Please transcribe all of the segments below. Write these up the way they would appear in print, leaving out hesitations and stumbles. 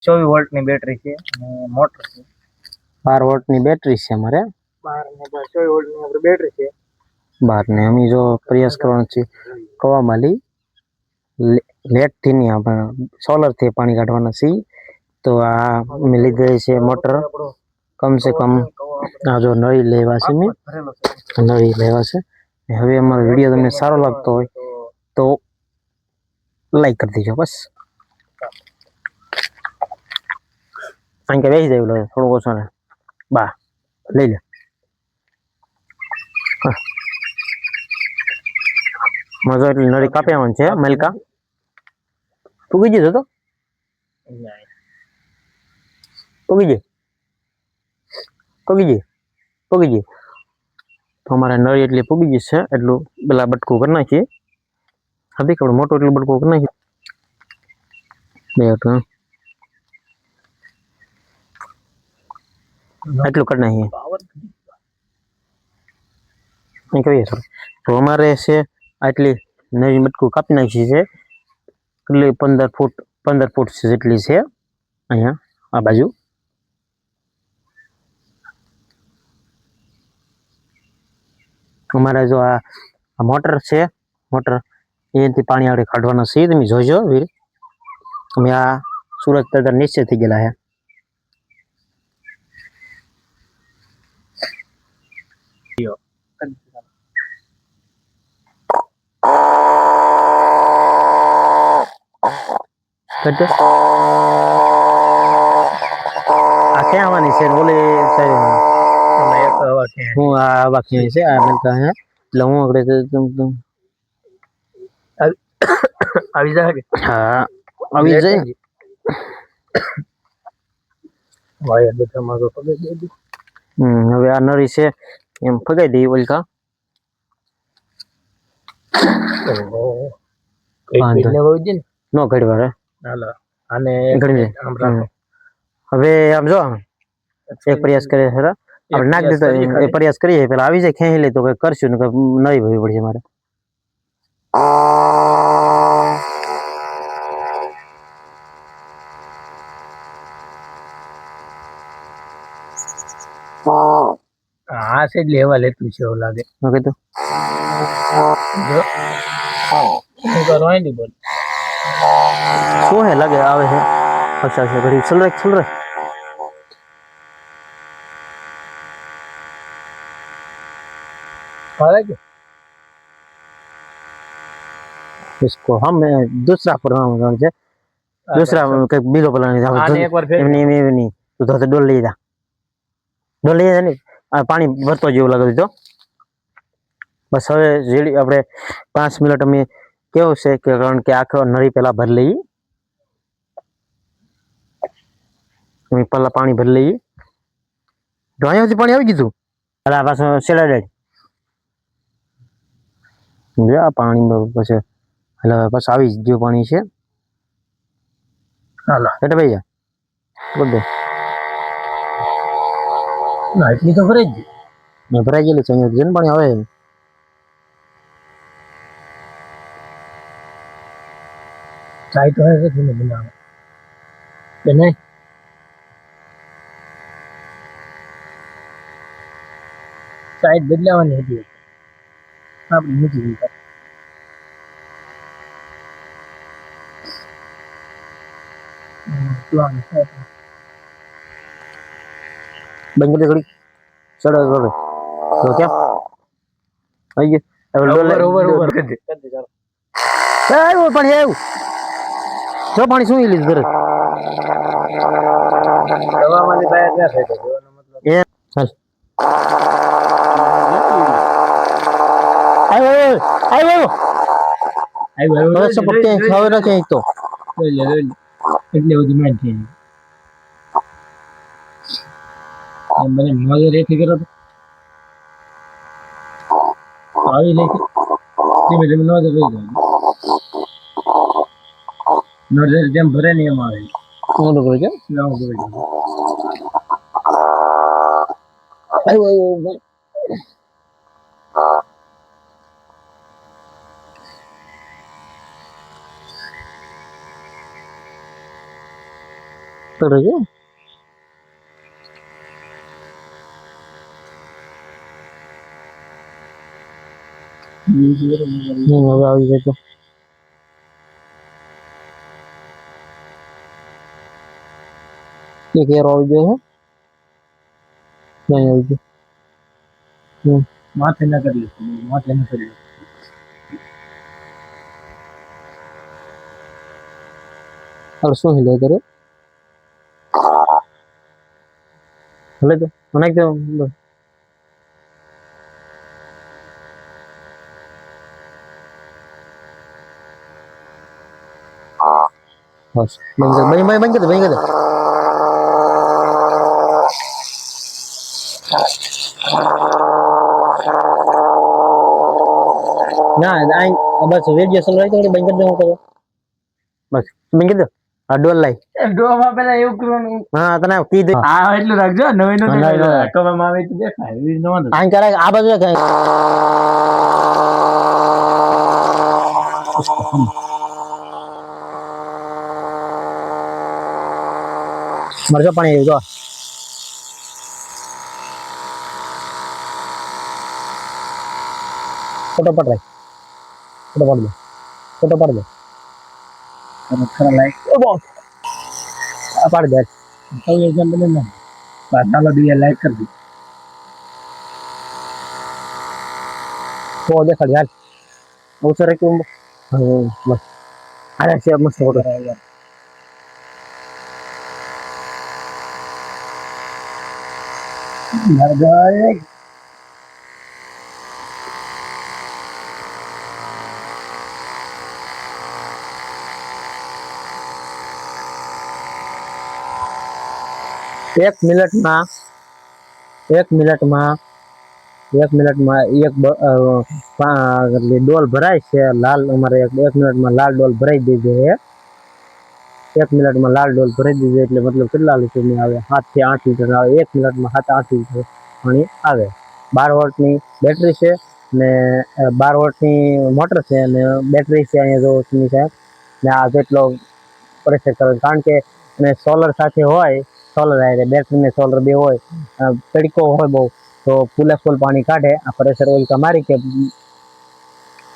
24 વોલ્ટની બેટરી છે અને મોટર છે 12 વોલ્ટની બેટરી છે અમારે 12 વોલ્ટની આપણી બેટરી છે 12 ને અમે જો પ્રયાસ કરવાનો છે કવામાલી લેટ થી નહીં આપણે સોલર થી પાણી કાઢવાના છે તો આ મેં લીધેલી છે મોટર કમ સે કમ આ જો નળી લેવા છે મેં નળી લેવા છે હવે અમારો વિડીયો તમને સારો લાગતો હોય તો લાઈક કરી દેજો બસ અહીં કે બેસી જાય થોડું ઓછો ને બા લઈ લે મજો એટલી નળી કાપી આવવાની છે મલકા પૂગી જતો તો પૂગી જાય પૂગી જાય તો અમારે નળી એટલી પૂગી જશે એટલું પેલા બટકું કરી નાખીએ હતી કે મોટું એટલું બટકું કરી નાખીએ એટલું કરી નાખીએ અહીં કહીએ તો અમારે છે આટલી નવી બટકું કાપી નાખી છે કેટલી 15 ફૂટ જેટલી છે અહીંયા આ બાજુ અમારે જો આ મોટર છે મોટર એથી પાણી આપણે કાઢવાના છે તમે જોજો વીર અમે આ સુરત તદ્દન નિશ્ચય થઈ ગયેલા છે આ ક્યાં આવવાની છે ઓલી હું આ બાકી છે આ મલકા હે એટલે હું આગળ આવી જાય કે હા આવી જાય વાયર બધા મારો પગે દે હવે આ નળી છે એમ ફગાઈ દઈએ ઓલકા નો ઘડવા રે હાલો આને આમ રાખો હવે આમ જો એક પ્રયાસ કરે છે આપણે નાખ દેતા એ પ્રયાસ કરીએ પેલા આવી જાય ખેંચી લે તો કઈ કરશું ને નવી ભરવી પડશે મારે આ છે લેવા લેતું છે એવું લાગે શું કીધું જો શું કરવાય નહીં બોલ શું હે લાગે આવે છે અચ્છા અચ્છા ઘડી ચલ રે फाड़ा क्या इसको हम दूसरा प्रोग्राम છે दूसरा કઈ બીજો પ્લાન આને એકવાર ફેર એમની તું તો ડોલ લઈ જા ને આ પાણી ભરતો જેવું લાગે તો બસ હવે જેડી આપણે 5 મિનિટ અમે કેવું છે કે કારણ કે આખો નળી પેલા ભરી લઈ અમે પેલા પાણી ભરી લઈ ડોયાથી પાણી આવી ગયું અલા પાછો સેલા દે આ પાણી પછી એટલે પાછું આવી ગયું પાણી છે હાલો એટલે ભાઈ બોલ દે ના એટલી તો ભરાઈ જ મેં ભરાઈ ગયેલી છે અહીંયા જન પાણી આવે ચાય તો હે કે બનાવે કે નહીં ચાય બદલાવાની હતી આપણે મૂકી દીધા બંધ કરી ઘડી ચડો ચડો તો કેમ આવી ગયું ઓવર કરી દે આવ્યું પાણી આવ્યું જો પાણી શું લીધું ઘરે દવામાંથી બહાર ના થાય જોવાનો મતલબ એ ચાલ આવ્યો હવે સપોર્ટ ક્યાંય ખાવે ના ક્યાંય તો એટલે બધી માન થઈ મને મજે રેથી કરો તો આવી લેખી ધીમે ધીમે નજર રહી જાય નજર જેમ ભરે ને એમ આવે ઓલું કરે છે આવ્યો કરે છે હવે આવી જાય તો એક એરો આવી ગયો છે નહીં આવી ગયો માથે ના કરી લે, માથે ના કરી લે. હાલ શું હિલે કરે ભલે તો મને તો બસ બંધ કરી દે ના બસ રેડિયેશન રહી તો બંધ કરી દે હું કરો બસ બંધ કરી દો આ ડોલ લાઈ ડોમાં પેલા એવું કરવાનું. હા તને કીધું હા એટલું રાખજો, નવી નું ના, ના. કવામાં આવે તો દેખાય એવી રીતના વાંધો. આમ કરે આ બાજુ કઈ મરજો પાણી આવ્યું જો ફોટો પડ રાખ ફોટો પાડ દે ખરા લાઈક પાડ દે સૌ એક્ઝામ બને ને બસ ચાલો દીએ લાઈક કરી દી. તો દેખાડ યાર ઓછો રાખ્યું બસ અરે છે મસ્ત ફોટો ભાઈ એક મિનિટમાં ડોલ ભરાય છે લાલ અમારે એક મિનિટમાં લાલ ડોલ ભરાઈ દીધી છે એક મિનિટમાં લાલ ડોલ ભરાઈ દીધી એટલે મતલબ કેટલા લીટર ની આવે 7 થી 8 લીટર આવે એક મિનિટમાં 7-8 લીટર પાણી આવે 12 વોટની બેટરી છે ને 12 વોટની મોટર છે અને બેટરી છે અહીંયા જો તમે સાહેબ ને આ જેટલો પ્રેશર કરે કારણ કે અને સોલર સાથે હોય સોલર આવે બેટરી ને સોલર બે હોય તડકો હોય બહુ તો ફૂલ પાણી કાઢે આ પ્રેશર ઓઇલ મારી કે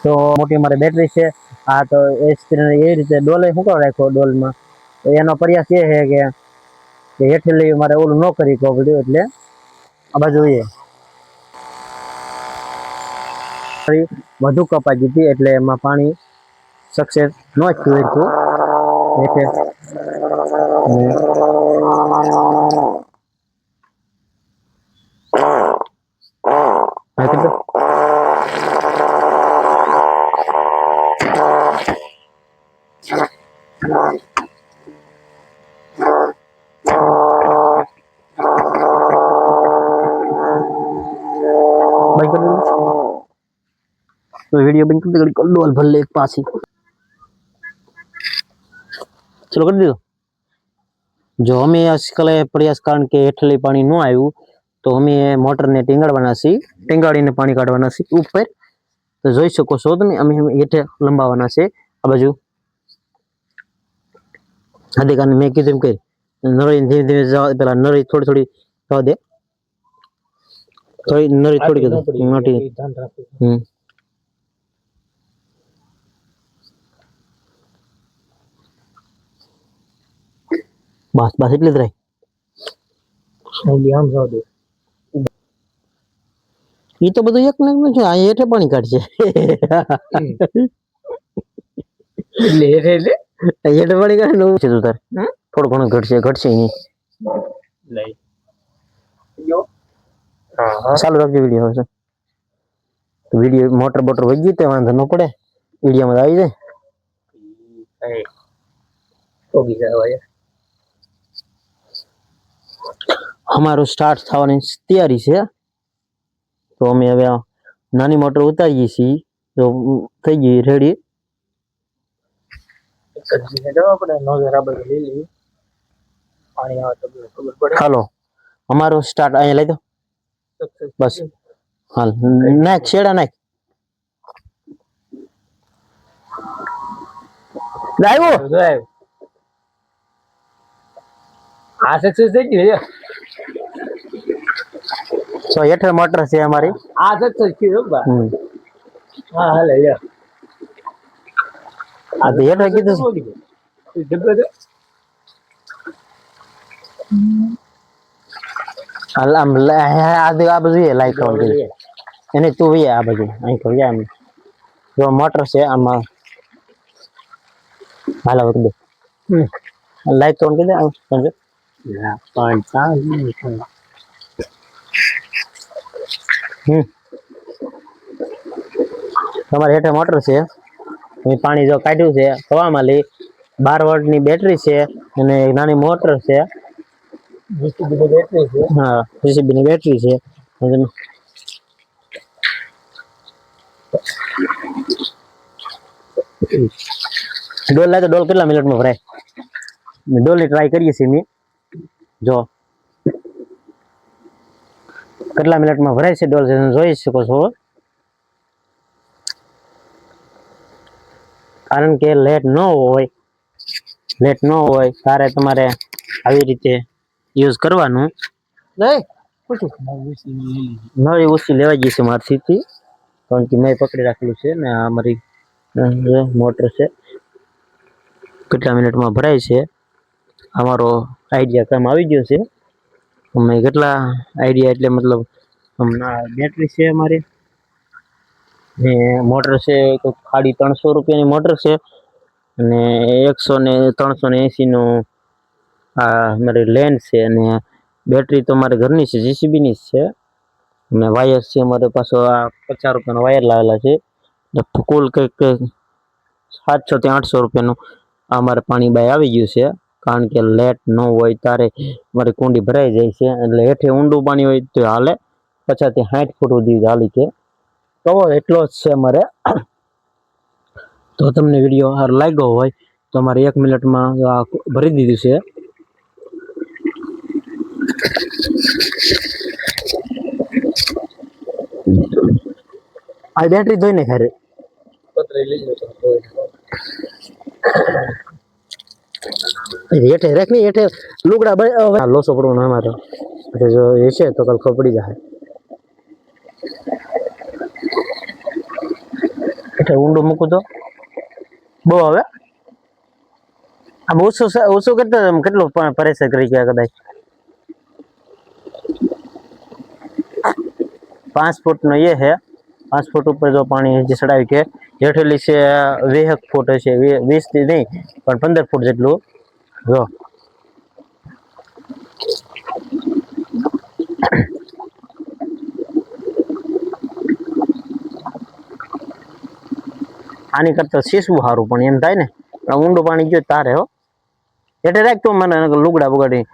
તો મોટી અમારે બેટરી છે આ તો એ રીતે ડોલે શું કરો રાખો ડોલમાં તો એનો પ્રયાસ એ છે કે હેઠળલી મારે ઓલું ન કરી પડ્યું એટલે આ બાજુ વધુ કપાઈ દીધી એટલે એમાં પાણી સક્સેસ ન થયું હતું એટલે वीडियो बंद कर दे डोल भर ले एक पास ही चलो कर दो जो हमें आजकल प्रयास कारण के हेठली पानी न आयु तो हमें मोटर ने टींगाड़वाना सी टींगाड़ीने पानी काढवाना सी ऊपर तो જોઈ શકો છો તમે અમે હેઠે લંબાવવાના છે આ બાજુ આદે કાને મેં કીધું કે નળી ધીમે ધીમે જવા પેલા નળી થોડી થોડી જવા દે થોડી નળી થોડી મોટી બસ બસ એટલે જ રહી આમ જાવ દે એ તો બધું એક ને છે આ હેઠે પાણી કાઢશે એટલે હેઠે પાણી કાઢે નવું છે તું તાર થોડું ઘણું ઘટશે નહીં લઈ ચાલુ રાખજો વિડીયો હવે તો વિડીયો મોટર બોટર વહી ગઈ તો વાંધો ન પડે વિડીયોમાં આવી જાય ઓગી જાય અમારું સ્ટાર્ટ થવાની તૈયારી છે તો અમે હવે નાની મોટર ઉતારીએ છીએ તો થઈ ગઈ રેડી હાલો અમારું સ્ટાર્ટ અહીંયા લઈ દો બસ હાલ નાખ છેડા નાખ આવ્યો આ સક્સેસ થઈ ગયું છે તો હેઠળ મોટર છે અમારી. આ સક્સેસ થયું બા હમ. હા હાલે લ્યો આ તો હેઠળ કીધું છે. ડબ્બે દે હાલ આમ આ બાજુ લાઈક કરવાનું એને તું વી આ બાજુ અહીં કરી આમ જો મોટર છે આમાં હાલો કરી દે લાઈક કરવાનું કીધે આમ સમજો પાંચ સાત તમારે હેઠળ મોટર છે પાણી જો કાઢ્યું છે હવામાં લઈ 12 વોલ્ટની બેટરી છે અને એક નાની મોટર છે. જીસીબી બેટરી છે હા જીસીબી ની બેટરી છે. ડોલ લાગે ડોલ કેટલા મિનિટમાં ભરાય ડોલની ટ્રાય કરીએ છીએ મેં જો કેટલા મિનિટમાં ભરાય છે ડોલ જોઈ શકો છો કારણ કે લેટ ન હોય ત્યારે તમારે આવી રીતે યુઝ કરવાનું નહીં નળી ઓછી લેવા જઈશે મારથી કારણ કે મેં પકડી રાખેલું છે ને આ મારી મોટર છે કેટલા મિનિટમાં ભરાય છે અમારો આઈડિયા કામ આવી ગયો છે અમે કેટલા આઈડિયા એટલે મતલબ હમણાં બેટરી છે અમારી ને મોટર છે તો ખાલી 300 રૂપિયાની મોટર છે અને 100 ને 380 નો આ મારી લેન છે અને બેટરી તો મારે ઘરની છે જીસીબી ની છે અને વાયર છે અમારે પાછો આ 50 રૂપિયાનો વાયર લાવેલા છે કુલ કંઈક 700 થી 800 રૂપિયાનું અમારે પાણી બાય આવી ગયું છે કારણ કે લેટ ન હોય ત્યારે મારી કુંડી ભરાઈ જાય છે એટલે હેઠે ઊંડું પાણી હોય તો હાલે 50 થી 60 ફૂટ સુધી હાલી છે તો એટલો જ છે અમારે. તો તમને વિડીયો સારો લાગ્યો હોય તો અમારે 1 મિનિટમાં ભરી દીધું છે. આ બેટરી ધોઈને ખરે પતરી લઈ લો હેઠે રાખ ને હેઠે લુગડા લોસો પડવાનો અમારે જો એ છે તો કાલ ખબર પડી જાય હેઠે ઊંડું મૂકું તો બહુ હવે આમ ઓછું કેટલું પરેશાન કરી ગયા કદાચ 5 ફૂટ નો એ है 5 ફૂટ ઉપર જો પાણી હજી ચડાવી કે હેઠેલી છે 20 ફૂટ હશે 20 થી નહીં પણ 15 ફૂટ જેટલું જો આની કરતા શીશવું સારું પણ એમ થાય ને ઊંડું પાણી ગયું તારે હો એટલે રાખ તું મને લુગડા બગાડી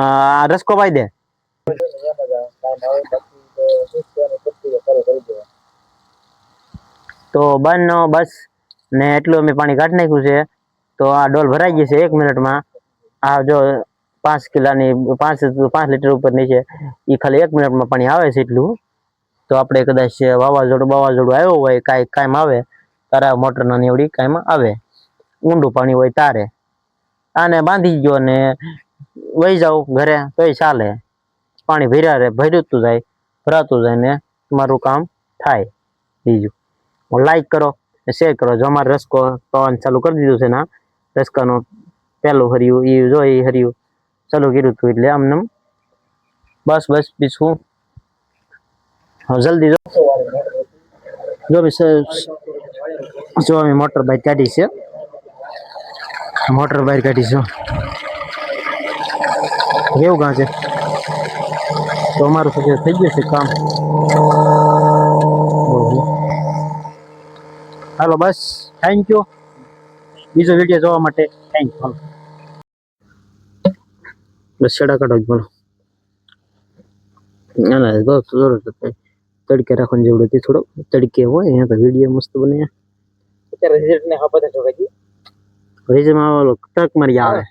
આ રસકો પાઈ દે તો બસ ને એટલું અમે પાણી કાઢી નાખ્યું છે તો આ ડોલ ભરાઈ ગઈ છે 1 મિનિટમાં આ જો 5 કિલાની 5 લીટર ઉપર ની છે એ ખાલી 1 મિનિટમાં પાણી આવે છે એટલું તો આપણે કદાચ વાવાઝોડું આવ્યો હોય કાયમ આવે તારા મોટર ના નીવડી કાયમ આવે ઊંડું પાણી હોય તારે આને બાંધી ગયો ને વહી જાવ ઘરે તોય ચાલે પાણી ભર્યું જાય ભરાતું જાય ને તમારું કામ થાય. બીજું લાઈક કરો શેર કરો જો અમારે રસકો પવન ચાલુ કરી દીધું છે ને રસકાનું પહેલું હર્યું એ જો એ હર્યું ચાલુ કર્યું હતું એટલે આમને બસ બીજું જલ્દી જો અમે મોટર બાઇક કાઢી છે કેવું કાં છે તો અમારું સક્સેસ થઈ ગયું છે કામ. હાલો બસ થેન્ક યુ બીજો વિડીયો જોવા માટે થેન્ક યુ. બસ છેડા કાઢો બોલો ના બહુ જરૂર તડકે રાખવાની જરૂર હતી થોડો તડકે હોય અહીંયા તો વિડીયો મસ્ત બને અત્યારે રિઝલ્ટ ને હા બધા જોગાજી રિઝલ્ટમાં ઓલો ટક મારી આવે